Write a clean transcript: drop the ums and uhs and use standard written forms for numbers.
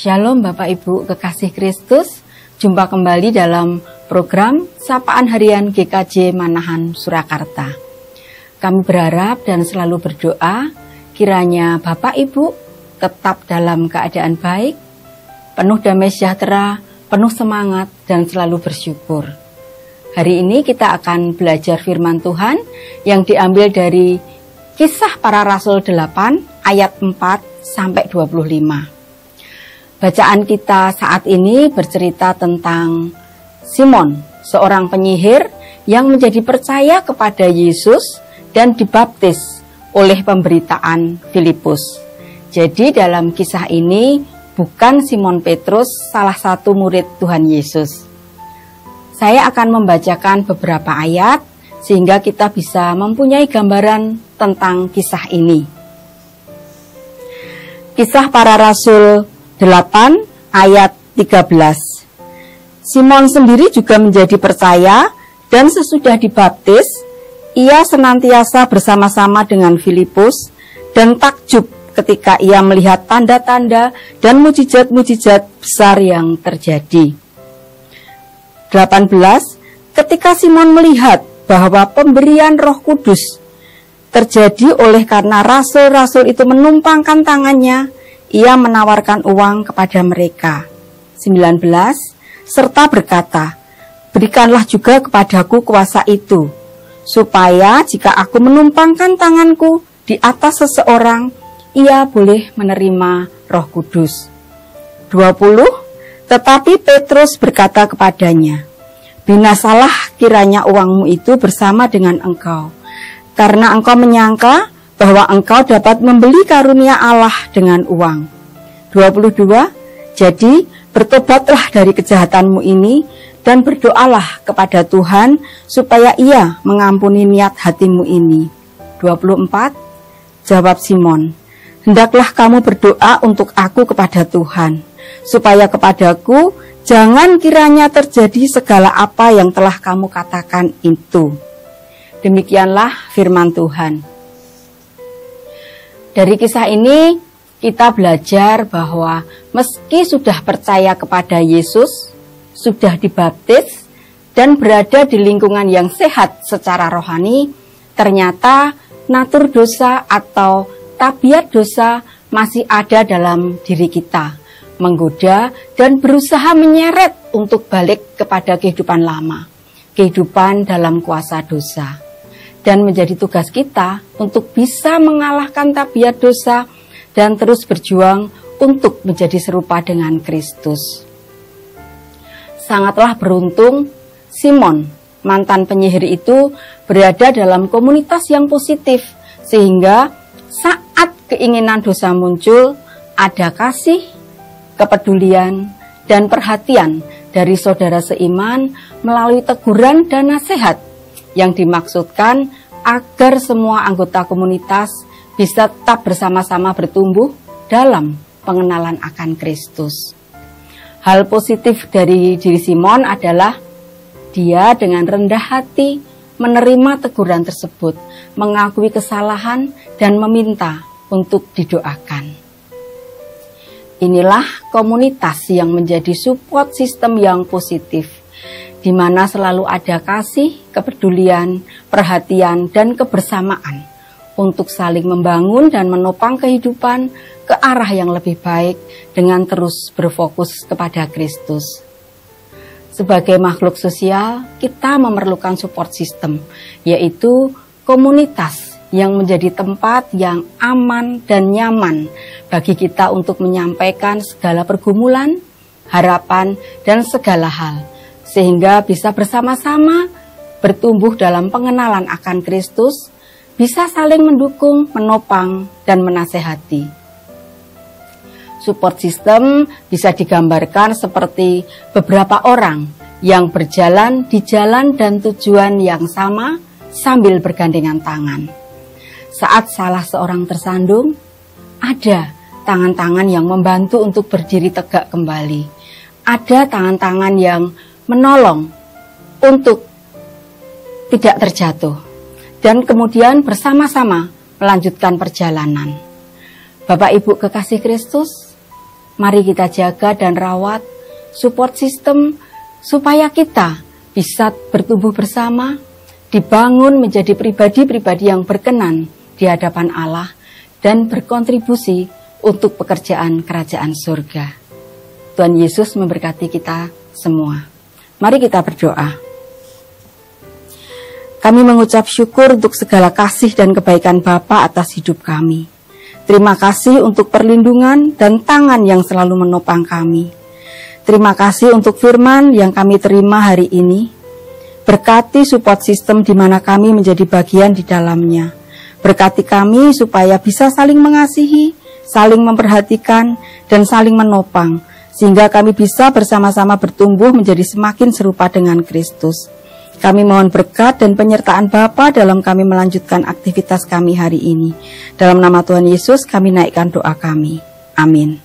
Shalom Bapak Ibu kekasih Kristus, jumpa kembali dalam program Sapaan Harian GKJ Manahan Surakarta. Kami berharap dan selalu berdoa kiranya Bapak Ibu tetap dalam keadaan baik, penuh damai sejahtera, penuh semangat dan selalu bersyukur. Hari ini kita akan belajar firman Tuhan yang diambil dari Kisah Para Rasul 8 ayat 4 sampai 25. Bacaan kita saat ini bercerita tentang Simon, seorang penyihir yang menjadi percaya kepada Yesus dan dibaptis oleh pemberitaan Filipus. Jadi dalam kisah ini bukan Simon Petrus salah satu murid Tuhan Yesus. Saya akan membacakan beberapa ayat sehingga kita bisa mempunyai gambaran tentang kisah ini. Kisah Para Rasul 8 ayat 13. Simon sendiri juga menjadi percaya dan sesudah dibaptis, ia senantiasa bersama-sama dengan Filipus dan takjub ketika ia melihat tanda-tanda dan mujizat-mujizat besar yang terjadi. 18. Ketika Simon melihat bahwa pemberian Roh Kudus terjadi oleh karena rasul-rasul itu menumpangkan tangannya, ia menawarkan uang kepada mereka. 19. Serta berkata, berikanlah juga kepadaku kuasa itu, supaya jika aku menumpangkan tanganku di atas seseorang, ia boleh menerima Roh Kudus. 20. Tetapi Petrus berkata kepadanya, binasalah kiranya uangmu itu bersama dengan engkau, karena engkau menyangka bahwa engkau dapat membeli karunia Allah dengan uang. 22. Jadi bertobatlah dari kejahatanmu ini dan berdoalah kepada Tuhan supaya ia mengampuni niat hatimu ini. 24. Jawab Simon, hendaklah kamu berdoa untuk aku kepada Tuhan, supaya kepadaku jangan kiranya terjadi segala apa yang telah kamu katakan itu. Demikianlah firman Tuhan. Dari kisah ini kita belajar bahwa meski sudah percaya kepada Yesus, sudah dibaptis, dan berada di lingkungan yang sehat secara rohani, ternyata natur dosa atau tabiat dosa masih ada dalam diri kita, menggoda dan berusaha menyeret untuk balik kepada kehidupan lama, kehidupan dalam kuasa dosa. Dan menjadi tugas kita untuk bisa mengalahkan tabiat dosa dan terus berjuang untuk menjadi serupa dengan Kristus. Sangatlah beruntung Simon, mantan penyihir itu, berada dalam komunitas yang positif, sehingga saat keinginan dosa muncul, ada kasih, kepedulian, dan perhatian dari saudara seiman melalui teguran dan nasihat yang dimaksudkan agar semua anggota komunitas bisa tetap bersama-sama bertumbuh dalam pengenalan akan Kristus. Hal positif dari diri Simon adalah dia dengan rendah hati menerima teguran tersebut, mengakui kesalahan dan meminta untuk didoakan. Inilah komunitas yang menjadi support system yang positif, di mana selalu ada kasih, kepedulian, perhatian, dan kebersamaan untuk saling membangun dan menopang kehidupan ke arah yang lebih baik dengan terus berfokus kepada Kristus. Sebagai makhluk sosial, kita memerlukan support system, yaitu komunitas yang menjadi tempat yang aman dan nyaman bagi kita untuk menyampaikan segala pergumulan, harapan, dan segala hal, sehingga bisa bersama-sama bertumbuh dalam pengenalan akan Kristus, bisa saling mendukung, menopang, dan menasehati. Support system bisa digambarkan seperti beberapa orang yang berjalan di jalan dan tujuan yang sama sambil bergandengan tangan. Saat salah seorang tersandung, ada tangan-tangan yang membantu untuk berdiri tegak kembali. Ada tangan-tangan yang menolong untuk tidak terjatuh, dan kemudian bersama-sama melanjutkan perjalanan. Bapak Ibu kekasih Kristus, Mari kita jaga dan rawat support system supaya kita bisa bertumbuh bersama, dibangun menjadi pribadi-pribadi yang berkenan di hadapan Allah dan berkontribusi untuk pekerjaan kerajaan surga. Tuhan Yesus memberkati kita semua. Mari kita berdoa. Kami mengucap syukur untuk segala kasih dan kebaikan Bapa atas hidup kami. Terima kasih untuk perlindungan dan tangan yang selalu menopang kami. Terima kasih untuk firman yang kami terima hari ini. Berkati support system di mana kami menjadi bagian di dalamnya. Berkati kami supaya bisa saling mengasihi, saling memperhatikan, dan saling menopang, sehingga kami bisa bersama-sama bertumbuh menjadi semakin serupa dengan Kristus. Kami mohon berkat dan penyertaan Bapa dalam kami melanjutkan aktivitas kami hari ini. Dalam nama Tuhan Yesus kami naikkan doa kami. Amin.